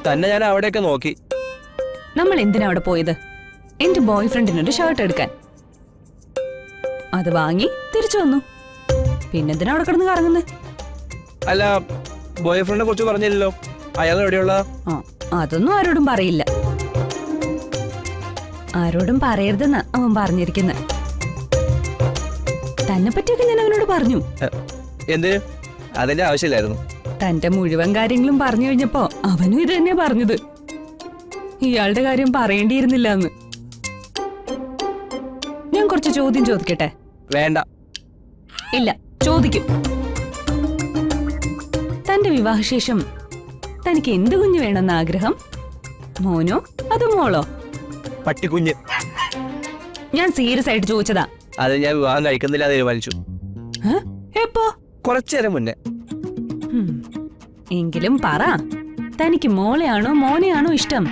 തന്നെ ഞാൻ അവിടെയൊക്കെ നോക്കി. നമ്മൾ എന്തിനാ അവിടെ പോയത്? എന്റെ ബോയ് ഫ്രണ്ടിനൊരു ഷർട്ട് എടുക്കാൻ. അത് വാങ്ങി തിരിച്ചു വന്നു. പിന്നെന്തിനാ അവിടെ കിടന്ന് കറങ്ങുന്നത്? അല്ല, ബോയ് ഫ്രണ്ടിനെ കുറിച്ച് പറഞ്ഞില്ലല്ലോ. അയാൾ എവിടെയുള്ള? അതൊന്നും ആരോടും പറയില്ല. ആരോടും പറയരുതെന്ന് അവൻ പറഞ്ഞിരിക്കുന്നത്. തന്നെ പറ്റിയൊക്കെ ഞാൻ അവനോട് പറഞ്ഞു. എന്തിന്? അതിന്റെ ആവശ്യമില്ലായിരുന്നു. തന്റെ മുഴുവൻ കാര്യങ്ങളും പറഞ്ഞു കഴിഞ്ഞപ്പോ അവനും ഇത് തന്നെ പറഞ്ഞത്. ഇയാളുടെ കാര്യം പറയേണ്ടിയിരുന്നില്ല എന്ന്. ഞാൻ കുറച്ച് ചോദ്യം ചോദിക്കട്ടെ? വേണ്ട. ഇല്ല, ചോദിക്കും. തന്റെ വിവാഹശേഷം തനിക്ക് എന്ത് കുഞ്ഞ് വേണമെന്ന് ആഗ്രഹം? മോനോ അതോ മോളോ? പട്ടിക്കുഞ്ഞ്. ഞാൻ സീരിയസ് ആയിട്ട് ചോദിച്ചതാ. അത് ഞാൻ വിവാഹം കഴിക്കുന്നില്ല തീരുമാനിച്ചു. എപ്പോ? കുറച്ചു നേരം മുന്നേ. എങ്കിലും പറ, തനിക്ക് മോളെയാണോ മോനെയാണോ ഇഷ്ടം?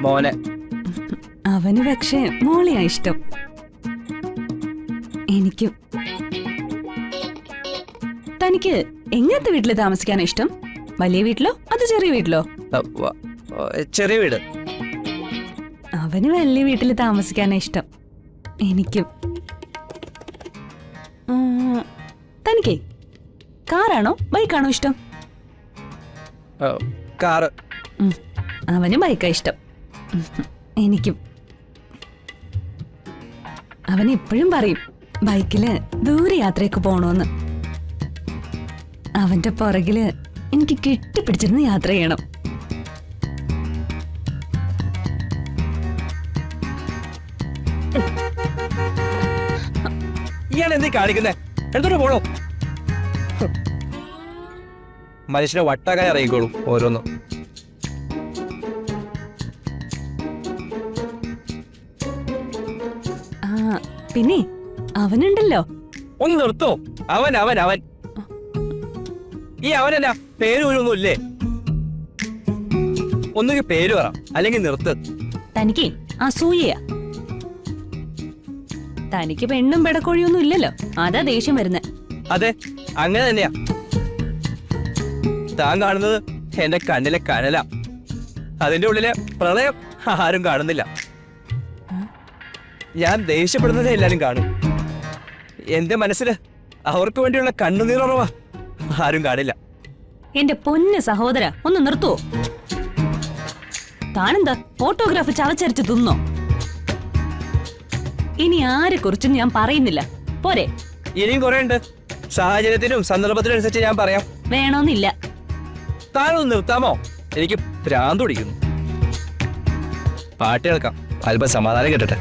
മോനെ. അവന് പക്ഷേ മോളെയാ ഇഷ്ടം. എനിക്കും. തനിക്ക് എങ്ങനത്തെ വീട്ടില് താമസിക്കാനാ ഇഷ്ടം? വലിയ വീട്ടിലോ അതോ ചെറിയ വീട്ടിലോ? ചെറിയ വീട്. അവന് വലിയ വീട്ടില് താമസിക്കാനാ ഇഷ്ടം. എനിക്കും. തനിക്കേ കാറാണോ ബൈക്കാണോ ഇഷ്ടം? കാറ്. അവന് ബൈക്കാ ഇഷ്ടം. എനിക്കും. അവൻ എപ്പോഴും പറയും ബൈക്കില് ദൂരയാത്രയൊക്കെ പോണോന്ന്. അവന്റെ പുറകില് എനിക്ക് കെട്ടിപ്പിടിച്ചിരുന്ന് യാത്ര ചെയ്യണം. ഇയാൾ എന്തീ കാണിക്കുന്നേ? എടുത്തോട്ട് പോണോ? മനുഷ്യനെ വട്ടാക്കാൻ ഇറങ്ങിക്കോളും ഓരോന്നും. പിന്നെ അവനുണ്ടല്ലോ. ഒന്ന് നിർത്തോ? അവൻ അവൻ അവൻ ഈ അവനെന്നാ പേര് ഒന്നും ഇല്ലേ? ഒന്നുകിൽ പേര് പറ, അല്ലെങ്കിൽ നിർത്ത്. തനിക്ക് അസൂയയാ. തനിക്ക് പെണ്ണും പെടക്കോഴിയൊന്നും ഇല്ലല്ലോ, അതാ ദേഷ്യം വരുന്നേ. അതെ, അങ്ങനെ തന്നെയാ. താൻ കാണുന്നത് എന്റെ കണ്ണിലെ കനല. അതിന്റെ ഉള്ളിലെ പ്രളയം ആരും കാണുന്നില്ല. ഞാൻ ദേഷ്യപ്പെടുന്നതേ എല്ലാരും കാണും. എന്റെ മനസ്സില് അവർക്ക് വേണ്ടിയുള്ള കണ്ണുനീറുറവാ ആരും കാണില്ല. എന്റെ പൊന്ന് സഹോദര, ഒന്ന് നിർത്തുവോ? താനെന്താ ഫോട്ടോഗ്രാഫ് ചവച്ചരച്ച് തിന്നോ? ഇനി ആരെ കുറിച്ചും ഞാൻ പറയുന്നില്ല, പോരെ? ഇനിയും കുറെ ഉണ്ട്. സാഹചര്യത്തിനും സന്ദർഭത്തിനും അനുസരിച്ച് ഞാൻ പറയാം. വേണമെന്നില്ല. താനൊന്ന് നിർത്താമോ? എനിക്ക് ഭ്രാന്ത് പിടിക്കുന്നു. പാട്ട് കേൾക്കാം, അല്പം സമാധാനം കിട്ടട്ടെ.